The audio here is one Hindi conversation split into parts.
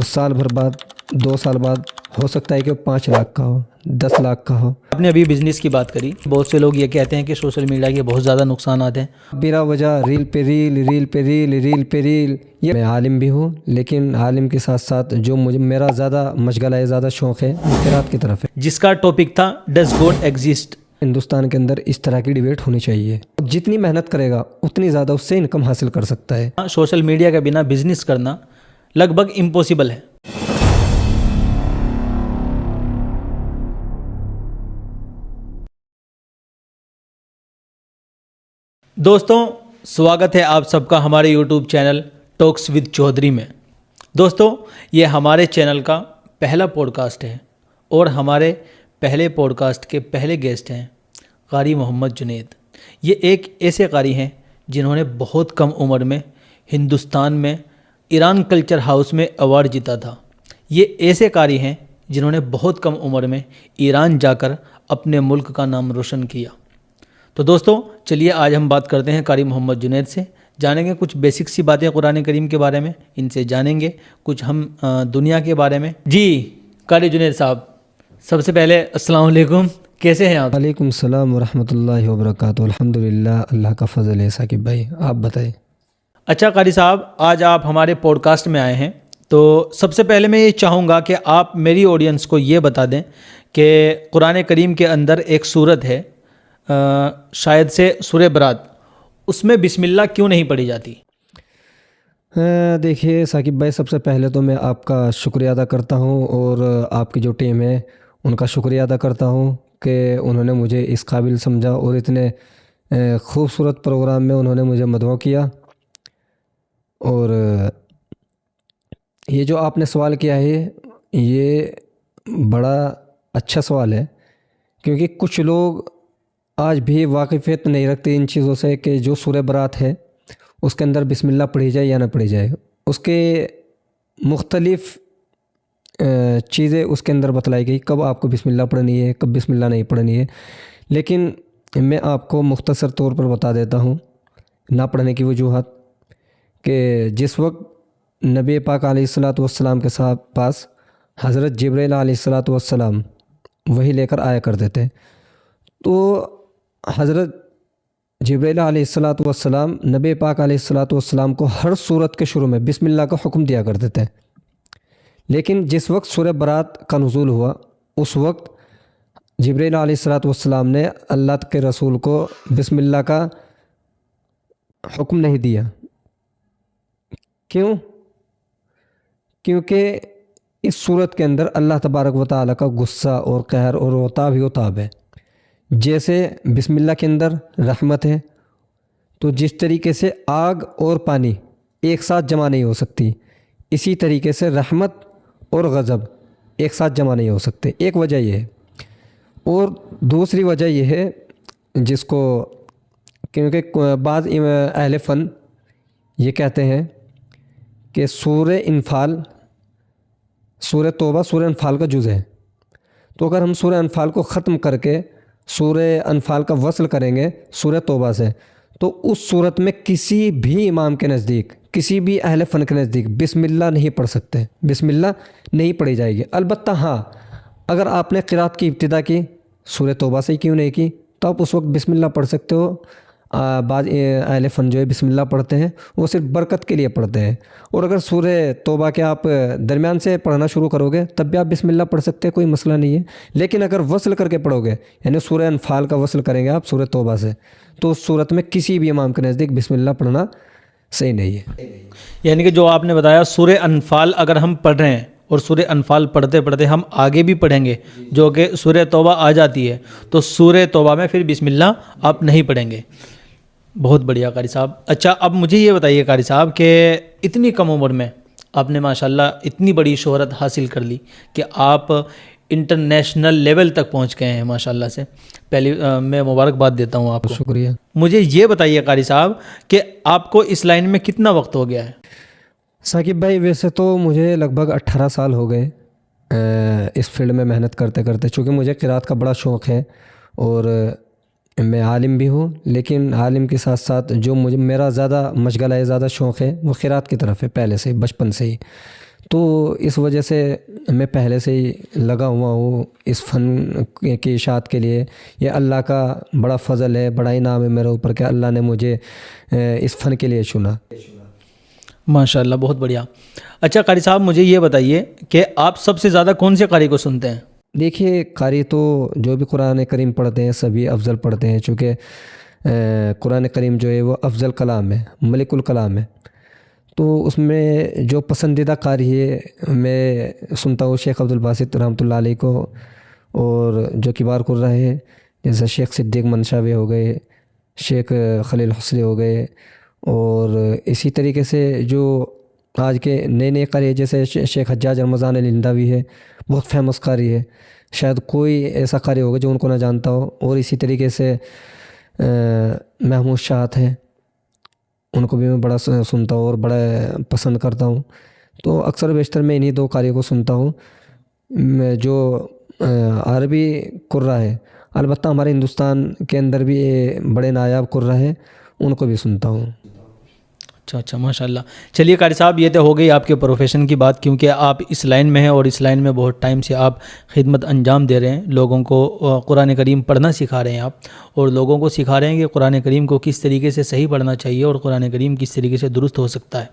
साल भर बाद 2 साल बाद हो सकता है कि वो 5 लाख का हो, 10 लाख का हो। आपने अभी बिजनेस की बात करी, बहुत से लोग ये कहते हैं कि सोशल मीडिया के बहुत ज़्यादा नुकसान आते हैं। बिला वजह रील पे रील, रील पे रील, रील पे रील। ये मैं आलिम भी हूँ, लेकिन आलिम के साथ साथ जो मेरा ज़्यादा मशगला है, ज़्यादा शौक़ है, वो क़िरात की तरफ है। जिसका टॉपिक था डज गॉड एग्जिस्ट। हिंदुस्तान के अंदर इस तरह की डिबेट होनी चाहिए। जितनी मेहनत करेगा उतनी ज़्यादा उससे इनकम हासिल कर सकता है। सोशल मीडिया के बिना बिजनेस करना लगभग इम्पॉसिबल है। दोस्तों, स्वागत है आप सबका हमारे YouTube channel talks with Chaudhary में। दोस्तों, ये हमारे चैनल का पहला पॉडकास्ट है और हमारे पहले पॉडकास्ट के पहले गेस्ट हैं कारी मोहम्मद जुनैद। ये एक ऐसे कारी हैं जिन्होंने बहुत कम उम्र में हिंदुस्तान में ईरान कल्चर हाउस में अवार्ड जीता था। ये ऐसे कारी हैं जिन्होंने बहुत कम उम्र में ईरान जाकर अपने मुल्क का नाम रोशन किया। तो दोस्तों, चलिए आज हम बात करते हैं कारी मोहम्मद जुनैद से। जानेंगे कुछ बेसिक सी बातें कुरान करीम के बारे में, इनसे जानेंगे कुछ हम दुनिया के बारे में। जी कारी जुनैद साहब, सबसे पहले अस्सलाम वालेकुम, कैसे हैं आप? वालेकुम सलाम व रहमतुल्लाहि व बरकातुहू। अल्हम्दुलिल्लाह, अल्लाह का फजल है। साकिब भाई, आप बताएं। अच्छा कारी साहब, आज आप हमारे पॉडकास्ट में आए हैं, तो सबसे पहले मैं ये चाहूँगा कि आप मेरी ऑडियंस को ये बता दें कि कुरान करीम के अंदर एक सूरत है, शायद से सूरह बरात, उसमें बिस्मिल्लाह क्यों नहीं पढ़ी जाती? देखिए साकिब भाई, सबसे पहले तो मैं आपका शुक्रिया अदा करता हूँ और आपकी जो टीम है उनका शुक्रिया अदा करता हूँ कि उन्होंने मुझे इस काबिल समझा और इतने खूबसूरत प्रोग्राम में उन्होंने मुझे मदऊ किया। और ये जो आपने सवाल किया है, ये बड़ा अच्छा सवाल है, क्योंकि कुछ लोग आज भी वाकिफ़ियत नहीं रखते इन चीज़ों से कि जो सूरह बरात है उसके अंदर बिस्मिल्लाह पढ़ी जाए या ना पढ़ी जाए। उसके मुख्तलिफ़ चीज़ें उसके अंदर बतलाई गई, कब आपको बिस्मिल्लाह पढ़नी है, कब बिस्मिल्लाह नहीं पढ़नी है। लेकिन मैं आपको मुख्तसर तौर पर बता देता हूँ ना पढ़ने की वजूहत, कि जिस वक्त नबी पाक अलैहिस्सलातु वस्सलाम के साथ पास हज़रत जिब्रील अलैहिस्सलातु वस्सलाम वही लेकर आया करते थे, तो हज़रत जिब्रील अलैहिस्सलातु वस्सलाम नबी पाक अलैहिस्सलातु वस्सलाम को हर सूरत के शुरू में बिस्मिल्लाह का हुक्म दिया करते थे। लेकिन जिस वक्त सूरह बरात का नुज़ूल हुआ, उस वक्त जिब्रील अलैहिस्सलातु वस्सलाम ने अल्लाह के रसूल को बिस्मिल्लाह का हुक्म नहीं दिया। क्यों? क्योंकि इस सूरत के अंदर अल्लाह तबारक व तआला का गुस्सा और कहर और उताब ही उताब है। जैसे बिस्मिल्लाह के अंदर रहमत है, तो जिस तरीके से आग और पानी एक साथ जमा नहीं हो सकती, इसी तरीके से रहमत और गज़ब एक साथ जमा नहीं हो सकते। एक वजह यह है, और दूसरी वजह यह है जिसको, क्योंकि बाज़ अहले फ़न ये कहते हैं कि सूरह अनफ़ाल, सूरह तौबा सूरह अनफ़ाल का जुज़ है। तो अगर हम सूरह अनफ़ाल को ख़त्म करके सूरह अनफ़ाल का वसल करेंगे सूरह तौबा से, तो उस सूरत में किसी भी इमाम के नज़दीक, किसी भी अहले फ़न के नज़दीक बिस्मिल्लाह नहीं पढ़ सकते, बिस्मिल्लाह नहीं पढ़ी जाएगी। अलबत्ता हाँ, अगर आपने क़िरात की इब्तिदा की सूरह तौबा से ही क्यों नहीं की, तो आप उस वक्त बिस्मिल्लाह पढ़ सकते हो। बाज़ अहले फ़न जो है बिस्मिल्लाह पढ़ते हैं, वो सिर्फ बरकत के लिए पढ़ते हैं। और अगर सूरह तौबा के आप दरमियान से पढ़ना शुरू करोगे तब भी आप बिस्मिल्लाह पढ़ सकते हैं, कोई मसला नहीं है। लेकिन अगर वसल करके पढ़ोगे, यानी सूरह अनफ़ाल का वसल करेंगे आप सूरह तौबा से, तो उस सूरत में किसी भी इमाम के नज़दीक बिस्मिल्लाह पढ़ना सही नहीं है। यानी कि जो आपने बताया, सूरह अनफ़ाल अगर हम पढ़ रहे हैं और सूरह अनफ़ाल पढ़ते पढ़ते हम आगे भी पढ़ेंगे जो कि सूरह तौबा आ जाती है, तो सूरह तौबा में फिर बिस्मिल्लाह आप नहीं पढ़ेंगे। बहुत बढ़िया कारी साहब। अच्छा, अब मुझे ये बताइए कारी साहब कि इतनी कम उम्र में आपने माशाल्लाह इतनी बड़ी शोहरत हासिल कर ली कि आप इंटरनेशनल लेवल तक पहुंच गए हैं माशाल्लाह से। पहले मैं मुबारकबाद देता हूं आपको। शुक्रिया। मुझे ये बताइए कारी साहब कि आपको इस लाइन में कितना वक्त हो गया है? साकिब भाई, वैसे तो मुझे लगभग 18 साल हो गए इस फील्ड में मेहनत करते करते, चूँकि मुझे क़िरात का बड़ा शौक़ है और मैं आलिम भी हूँ। लेकिन आलिम के साथ साथ जो मेरा ज़्यादा मशगला है, ज़्यादा शौक़ है, वो क़िरात की तरफ है, पहले से बचपन से ही। तो इस वजह से मैं पहले से ही लगा हुआ हूँ इस फ़न की इशाअत के लिए। ये अल्लाह का बड़ा फ़ज़ल है, बड़ा इनाम है मेरे ऊपर कि अल्लाह ने मुझे इस फ़न के लिए चुना। माशाल्लाह, बहुत बढ़िया। अच्छा कारी साहब, मुझे ये बताइए कि आप सबसे ज़्यादा कौन से कारी को सुनते हैं? देखिए, कारी तो जो भी कुरान करीम पढ़ते हैं सभी अफ़ज़ल पढ़ते हैं, चूँकि कुरान करीम जो है वो अफ़ज़ल कलाम है, मलिकुल कलाम है। तो उसमें जो पसंदीदा कारी है मैं सुनता हूँ शेख अब्दुल बासित रहमतुल्लाह अलैह को, और जो किबार कुर्रा है जैसे शेख सिद्दीक़ मंशावी हो गए, शेख खलील हुसरी हो गए, और इसी तरीके से जो आज के नए नए कारी जैसे शेख हज्जाज रमज़ान अल-हिंदावी है, बहुत फेमस कारी है, शायद कोई ऐसा कारी होगा जो उनको ना जानता हो। और इसी तरीके से महमूद शाहत हैं, उनको भी मैं बड़ा सुनता हूँ और बड़ा पसंद करता हूँ। तो अक्सर बेशतर मैं इन्हीं दो कारियों को सुनता हूँ। जो अरबी कुर्रा है, अलबत्ता हमारे हिंदुस्तान के अंदर भी ये बड़े नायाब कुर्रा है, उनको भी सुनता हूँ। अच्छा, माशाल्लाह। चलिए कारी साहब, ये तो हो गई आपके प्रोफेशन की बात, क्योंकि आप इस लाइन में हैं और इस लाइन में बहुत टाइम से आप खिदमत अंजाम दे रहे हैं, लोगों को कुरान करीम पढ़ना सिखा रहे हैं आप, और लोगों को सिखा रहे हैं कि कुरान करीम को किस तरीके से सही पढ़ना चाहिए और कुरान करीम किस तरीके से दुरुस्त हो सकता है।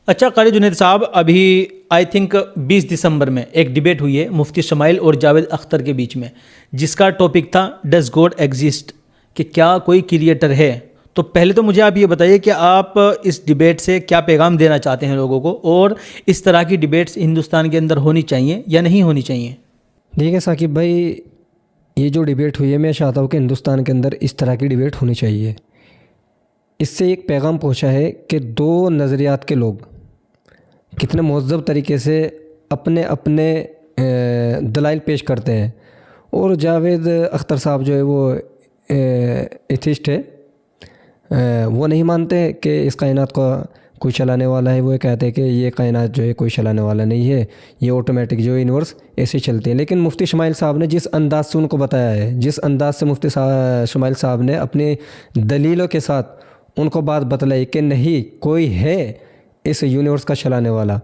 अच्छा कारी जुनैद साहब, अभी आई थिंक 20 दिसंबर में एक डिबेट हुई है मुफ्ती शमाइल और जावेद अख्तर के बीच में, जिसका टॉपिक था डज गॉड एग्जिस्ट, कि क्या कोई क्रिएटर है। तो पहले तो मुझे आप ये बताइए कि आप इस डिबेट से क्या पैगाम देना चाहते हैं लोगों को, और इस तरह की डिबेट्स हिंदुस्तान के अंदर होनी चाहिए या नहीं होनी चाहिए? देखिए साकिब भाई, ये जो डिबेट हुई है मैं चाहता हूँ कि हिंदुस्तान के अंदर इस तरह की डिबेट होनी चाहिए। इससे एक पैगाम पहुँचा है कि दो नज़रियात के लोग कितने महज़्ज़ब तरीके से अपने अपने दलाइल पेश करते हैं। और जावेद अख्तर साहब जो है वो एथिस्ट है, वो नहीं मानते कि इस कायनात का कोई चलाने वाला है। वो कहते हैं कि ये कायनात जो है कोई चलाने वाला नहीं है, ये ऑटोमेटिक जो यूनिवर्स ऐसे चलते हैं। लेकिन मुफ्ती शमाइल साहब ने जिस अंदाज़ से उनको बताया है, जिस अंदाज़ से मुफ्ती शमाइल साहब ने अपनी दलीलों के साथ उनको बात बतलाई कि नहीं कोई है इस यूनिवर्स का चलाने वाला,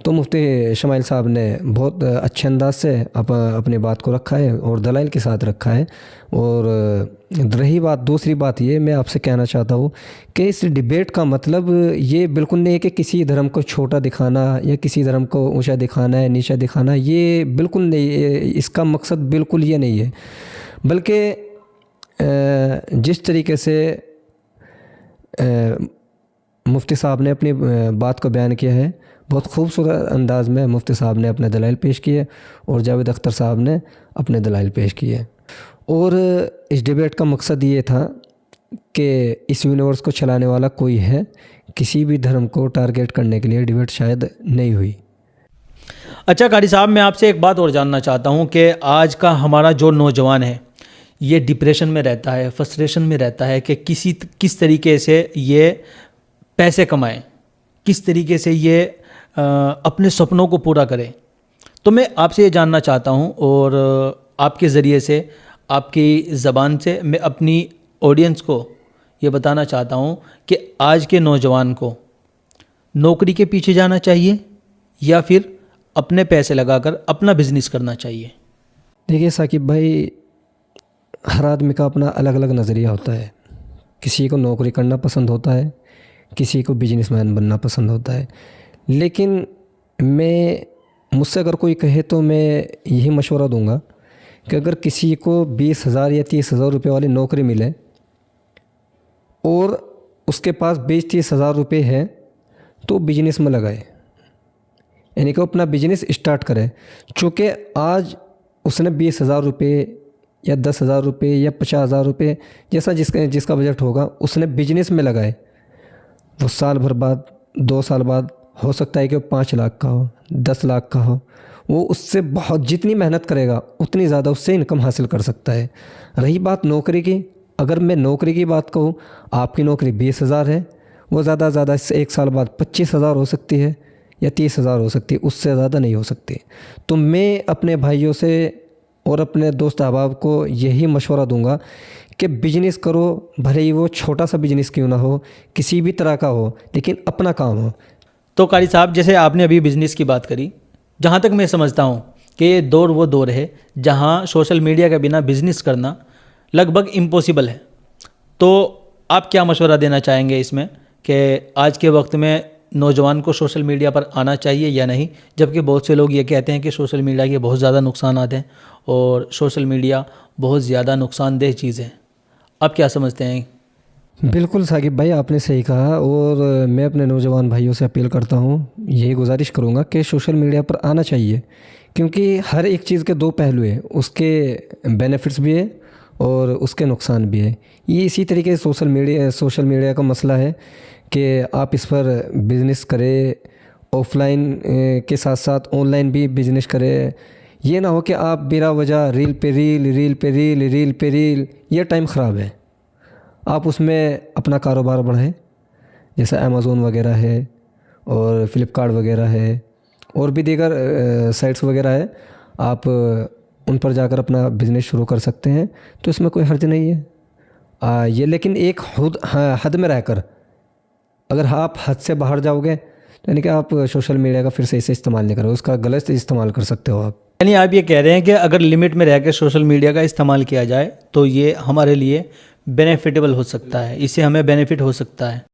तो मुफ्ती शमाइल साहब ने बहुत अच्छे अंदाज से अपनी बात को रखा है और दलाइल के साथ रखा है। और रही बात, दूसरी बात ये मैं आपसे कहना चाहता हूँ कि इस डिबेट का मतलब ये बिल्कुल नहीं है कि किसी धर्म को छोटा दिखाना या किसी धर्म को ऊंचा दिखाना है, नीचा दिखाना, ये बिल्कुल नहीं है। इसका मकसद बिल्कुल ये नहीं है, बल्कि जिस तरीके से मुफ्ती साहब ने अपनी बात को बयान किया है, बहुत खूबसूरत अंदाज़ में मुफ्ती साहब ने अपने दलाइल पेश किए और जावेद अख्तर साहब ने अपने दलाइल पेश किए। और इस डिबेट का मकसद ये था कि इस यूनिवर्स को चलाने वाला कोई है, किसी भी धर्म को टारगेट करने के लिए डिबेट शायद नहीं हुई। अच्छा कारी साहब, मैं आपसे एक बात और जानना चाहता हूँ कि आज का हमारा जो नौजवान है ये डिप्रेशन में रहता है, फ्रस्ट्रेशन में रहता है कि किस तरीके से ये पैसे कमाएं, किस तरीके से ये अपने सपनों को पूरा करें। तो मैं आपसे ये जानना चाहता हूँ और आपके ज़रिए से, आपकी ज़बान से मैं अपनी ऑडियंस को ये बताना चाहता हूँ कि आज के नौजवान को नौकरी के पीछे जाना चाहिए या फिर अपने पैसे लगाकर अपना बिज़नेस करना चाहिए? देखिए साकिब भाई, हर आदमी का अपना अलग अलग नज़रिया होता है। किसी को नौकरी करना पसंद होता है, किसी को बिजनेसमैन बनना पसंद होता है। लेकिन मुझसे अगर कोई कहे तो मैं यही मशवरा दूंगा कि अगर किसी को 20,000 या 30,000 रुपये वाली नौकरी मिले और उसके पास 20-30 हज़ार रुपये है तो बिजनेस में लगाए, यानी कि अपना बिजनेस स्टार्ट करे। चूँकि आज उसने 20,000 रुपये या 10,000 रुपये या 50,000 रुपये, जैसा जिसका बजट होगा, उसने बिजनेस में लगाए, वो साल भर बाद, 2 साल बाद हो सकता है कि वो 5 लाख का हो, 10 लाख का हो, वो उससे बहुत जितनी मेहनत करेगा उतनी ज़्यादा उससे इनकम हासिल कर सकता है। रही बात नौकरी की, अगर मैं नौकरी की बात कहूँ, आपकी नौकरी 20,000 है, वो ज़्यादा से ज़्यादा 1 साल बाद 25,000 हो सकती है या 30,000 हो सकती है, उससे ज़्यादा नहीं हो सकती। तो मैं अपने भाइयों से और अपने दोस्त अहबाब को यही मशवरा दूंगा कि बिजनेस करो, भले ही वो छोटा सा बिजनेस क्यों ना हो, किसी भी तरह का हो, लेकिन अपना काम हो। तो कारी साहब, जैसे आपने अभी बिजनेस की बात करी, जहाँ तक मैं समझता हूँ कि ये दौर वो दौर है जहाँ सोशल मीडिया के बिना बिजनेस करना लगभग इम्पॉसिबल है। तो आप क्या मशवरा देना चाहेंगे इसमें कि आज के वक्त में नौजवान को सोशल मीडिया पर आना चाहिए या नहीं, जबकि बहुत से लोग ये कहते हैं कि सोशल मीडिया के बहुत ज़्यादा नुकसानात हैं और सोशल मीडिया बहुत ज़्यादा नुकसानदेह चीज़ है। आप क्या समझते हैं? बिल्कुल साकिब भाई, आपने सही कहा। और मैं अपने नौजवान भाइयों से अपील करता हूँ, यही गुजारिश करूँगा कि सोशल मीडिया पर आना चाहिए, क्योंकि हर एक चीज़ के दो पहलू हैं, उसके बेनिफिट्स भी है और उसके नुकसान भी है। ये इसी तरीके से सोशल मीडिया का मसला है कि आप इस पर बिज़नेस करें, ऑफलाइन के साथ साथ ऑनलाइन भी बिज़नेस करें। ये ना हो कि आप बिला वजह रील पे रील, ये टाइम ख़राब है। आप उसमें अपना कारोबार बढ़ाएं, जैसे अमेज़ोन वगैरह है और फ्लिपकार्ट वगैरह है और भी दीगर साइट्स वगैरह है। आप उन पर जाकर अपना बिज़नेस शुरू कर सकते हैं, तो इसमें कोई हर्ज नहीं है। ये लेकिन एक हद में रहकर, अगर आप हद से बाहर जाओगे तो यानी कि आप सोशल मीडिया का फिर सही से इस्तेमाल नहीं करोगे, उसका गलत इस्तेमाल कर सकते हो आप। यानी आप ये कह रहे हैं कि अगर लिमिट में रहकर सोशल मीडिया का इस्तेमाल किया जाए तो ये हमारे लिए बेनिफिटेबल हो सकता है, इससे हमें बेनिफिट हो सकता है।